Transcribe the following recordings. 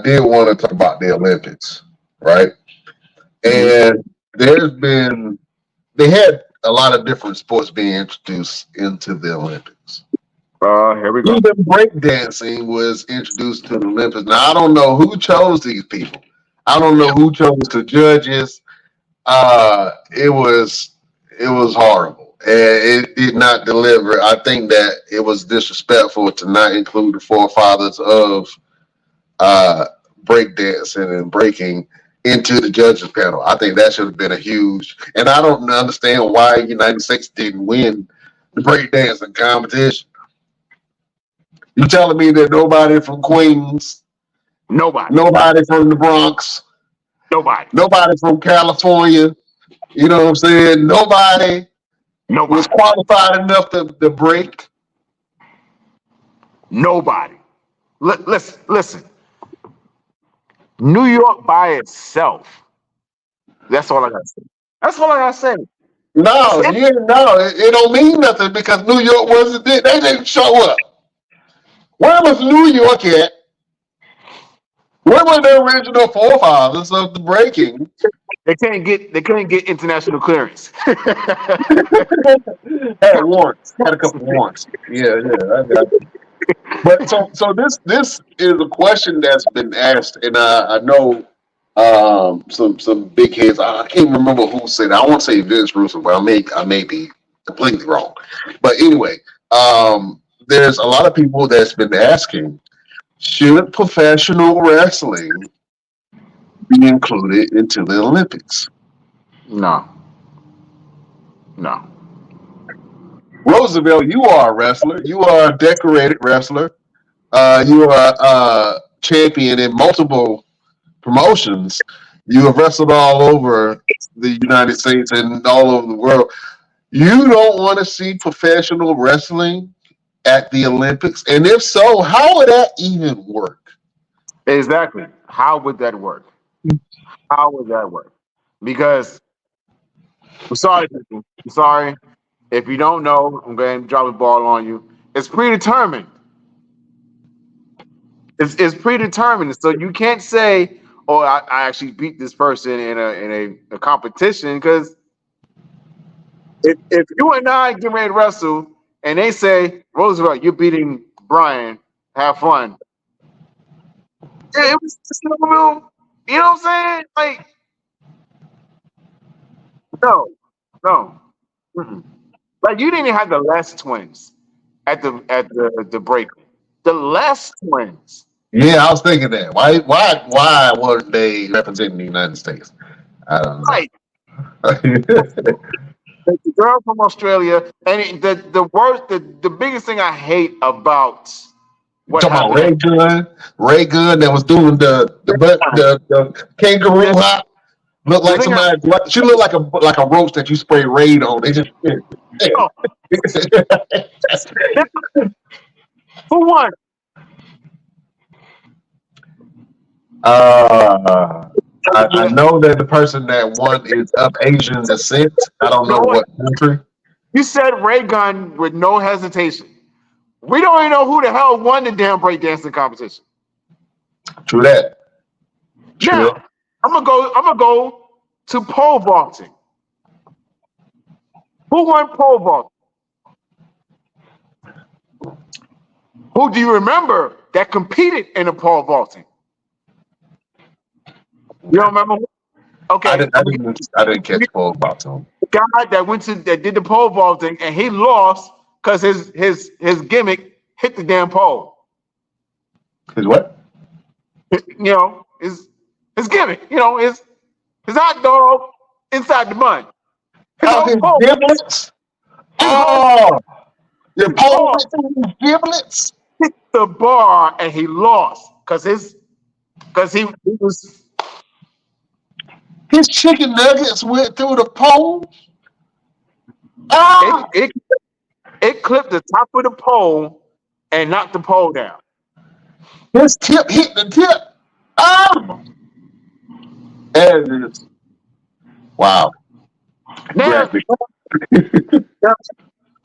did want to talk about the Olympics, right? Mhm. And there's been they had a lot of different sports being introduced into the Olympics. Here we go. Even breakdancing was introduced to the Olympics. Now I don't know who chose these people. I don't know who chose the judges. It was horrible, and it did not deliver. I think that it was disrespectful to not include the forefathers of uh, breakdancing and breaking into the judges panel. I think that should have been a huge. And I don't understand why United States didn't win the breakdancing competition. You telling me that nobody from Queens, Nobody. nobody from the Bronx, Nobody. nobody from California, you know what I'm saying? Nobody was Nobody. qualified enough to break. Nobody. Listen. New York by itself. That's all I gotta say. That's all I gotta say. No, it don't mean nothing because New York wasn't there. They didn't show up. Where was New York at? Where were the original forefathers of the breaking? They couldn't get international clearance. Had warrants, had a couple warrants. Yeah, I got you. But so this is a question that's been asked, and I know some big heads. I can't remember who said it. I want to say Vince Russo, but I may be completely wrong. But anyway, there's a lot of people that's been asking, should professional wrestling be included into the Olympics? No. No. Roosevelt, you are a wrestler. You are a decorated wrestler. You are a champion in multiple promotions. You have wrestled all over the United States and all over the world. You don't want to see professional wrestling at the Olympics? And if so, how would that even work? Exactly. How would that work? How would that work? Because I'm sorry, people. I'm sorry. If you don't know, I'm going to drop the ball on you. It's predetermined. It's predetermined. So you can't say, "Oh, I actually beat this person in a competition." Because if you and I get ready to wrestle, and they say, "Roosevelt, you're beating Brian. Have fun." It was just a little, you know what I'm saying? Like, no, no. Mm-mm. Like you didn't even have the Les twins at the break. The Les twins. Yeah, I was thinking that. Why weren't they representing the United States? I don't know. Like the girl from Australia, and the worst, the biggest thing I hate about what Talking about happened at Ray Gun that was doing the kangaroo the, hop. Looked the like thing I somebody. She looked like a roach that you spray Raid on. They just. oh, who won? uh, I know that the person that won is of Asian descent. I don't You know know what? what country. You said Ray Gun with no hesitation. We don't even know who the hell won the damn breakdancing competition. True that. True that. Now, I'm gonna go to pole vaulting. Who won pole vaulting? Who do you remember that competed in the pole vaulting? You don't remember? I Okay, didn't. I didn't. I didn't catch Paul Bottom. the guy that did the pole vaulting and he lost because his gimmick hit the damn pole. His what? You know, his gimmick. You know, his hot dog inside the bun. His Oh, whole his pole. giblets. His whole Oh, your his pole pole his giblets. hit the bar and he lost because he was His chicken nuggets went through the pole. it, Ah, it it clipped the top of the pole and knocked the pole down. his tip hit the tip. Ah, and it's wow, Now, graphic.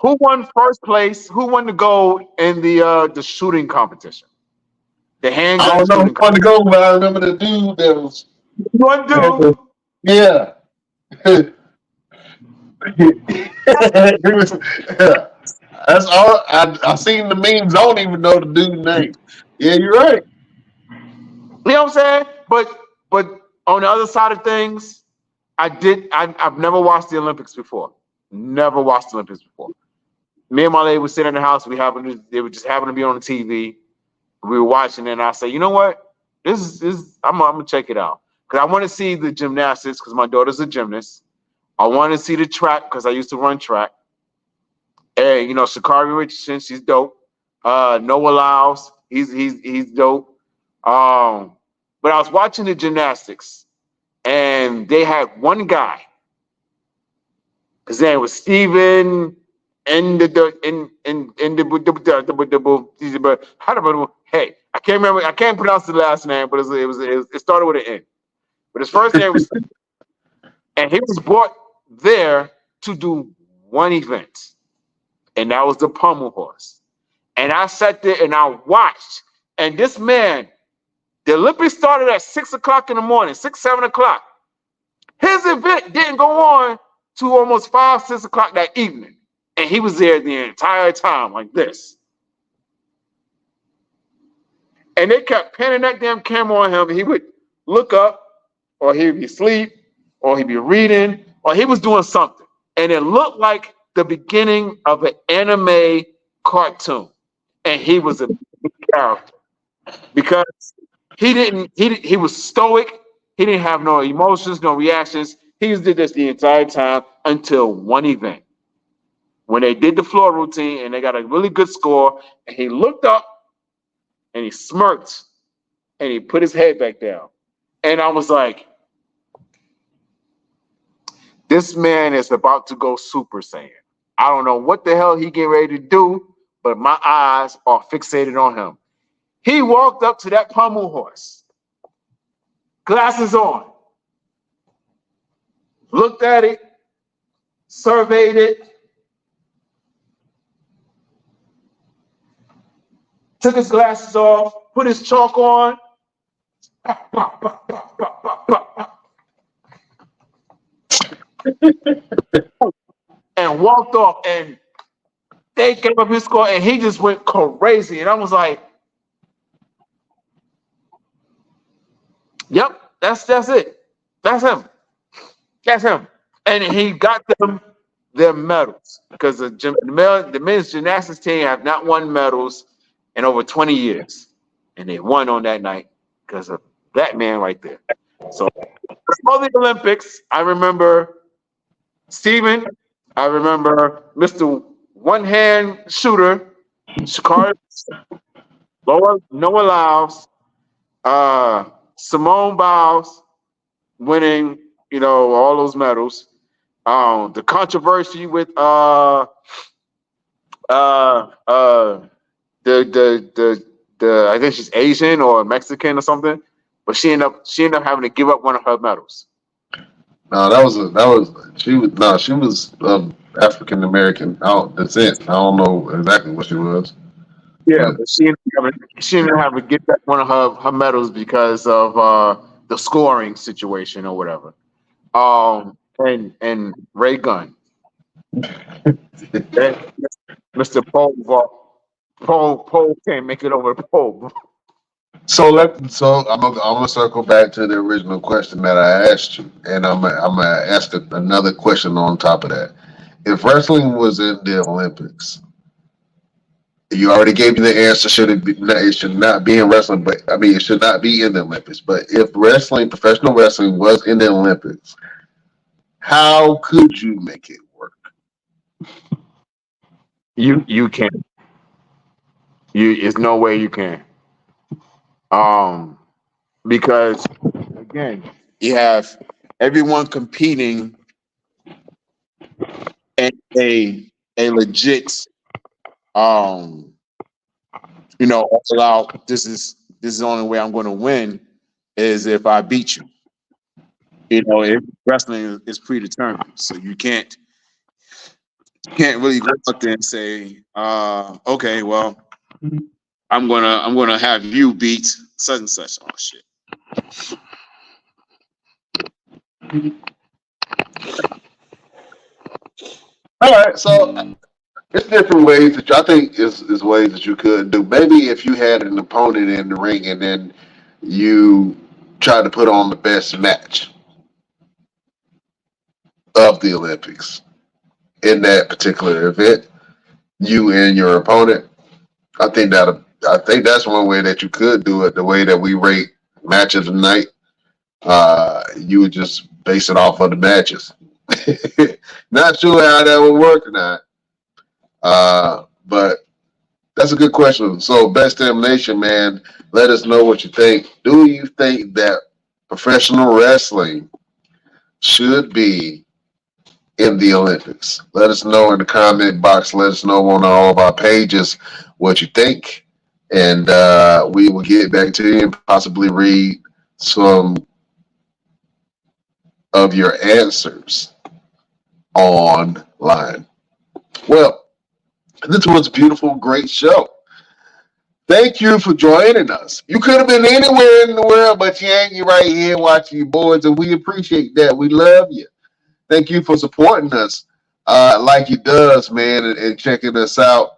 who won first place? Who won the gold in the shooting competition? The I handgun don't know shooting. how to go, but I remember the dude that was. One dude. Yeah. He was, that's all. I seen the memes. I don't even know the dude's name. Yeah, you're right. You know what I'm saying? But on the other side of things, I've never watched the Olympics before. Never watched the Olympics before. Me and my lady would sit in the house. They were just happened to be on the TV. We were watching it, and I say, you know what? I'm gonna check it out because I want to see the gymnastics because my daughter's a gymnast. I want to see the track because I used to run track. And Shakari Richardson, she's dope. Noah Lyles, he's dope. But I was watching the gymnastics, and they had one guy. His name was Steven. Hey, I can't remember. I can't pronounce the last name, but it started with an N. But his first name was, and he was brought there to do one event, and that was the pommel horse. And I sat there and I watched, and this man, the Olympics started at 6 o'clock in the morning, 6, 7 o'clock. His event didn't go on to almost 5, 6 o'clock that evening. And he was there the entire time like this. And they kept pinning that damn camera on him. He would look up, or he'd be asleep, or he'd be reading, or he was doing something. And it looked like the beginning of an anime cartoon. And he was a big character because he was stoic. He didn't have no emotions, no reactions. He just did this the entire time until one event. When they did the floor routine and they got a really good score, and he looked up and he smirked and he put his head back down. And I was like, this man is about to go Super Saiyan. I don't know what the hell he getting ready to do, but my eyes are fixated on him. He walked up to that pommel horse, glasses on, looked at it, surveyed it, took his glasses off, put his chalk on, and walked off. And they gave up his score, and he just went crazy. And I was like, "Yep, that's it. That's him. That's him." And he got them their medals because the men's gymnastics team have not won medals in over 20 years, and they won on that night because of that man right there. So, all the Olympics, I remember Steven. I remember Mr. One Hand Shooter, Shakari, Noah Lyles, Simone Biles winning, all those medals. The controversy with the I think she's Asian or Mexican or something, but she ended up having to give up one of her medals. No, she was African American descent. I don't know exactly what she was, Yeah, but but she ended up having to give back one of her medals because of the scoring situation or whatever. And Ray Gunn, Mr. Pole can't make it over the pole. so I'm gonna circle back to the original question that I asked you, and I'm gonna ask another question on top of that. If wrestling was in the Olympics, you already gave me the answer. It should not be in wrestling, but I mean, it should not be in the Olympics. But if professional wrestling, was in the Olympics, how could you make it work? You can't. There's no way you can. Because again, you have everyone competing in a legit all out. This is the only way I'm going to win is if I beat you. If wrestling is predetermined, so you can't really go out there and say, okay, well, I'm gonna have you beat such and such. Oh shit. All right, so it's different ways that I think is ways that you could do. Maybe if you had an opponent in the ring and then you try to put on the best match of the Olympics in that particular event, you and your opponent. I think that I think that's one way that you could do it. The way that we rate matches tonight, you would just base it off of the matches. Not sure how that would work or not, but that's a good question. So, Best Damn Nation, man, let us know what you think. Do you think that professional wrestling should be in the Olympics? Let us know in the comment box. Let us know on all of our pages what you think. And we will get back to you and possibly read some of your answers online. Well, this was a beautiful, great show. Thank you for joining us. You could have been anywhere in the world, but you ain't. You right here watching your boys, and we appreciate that. We love you. Thank you for supporting us like you does, man, and checking us out.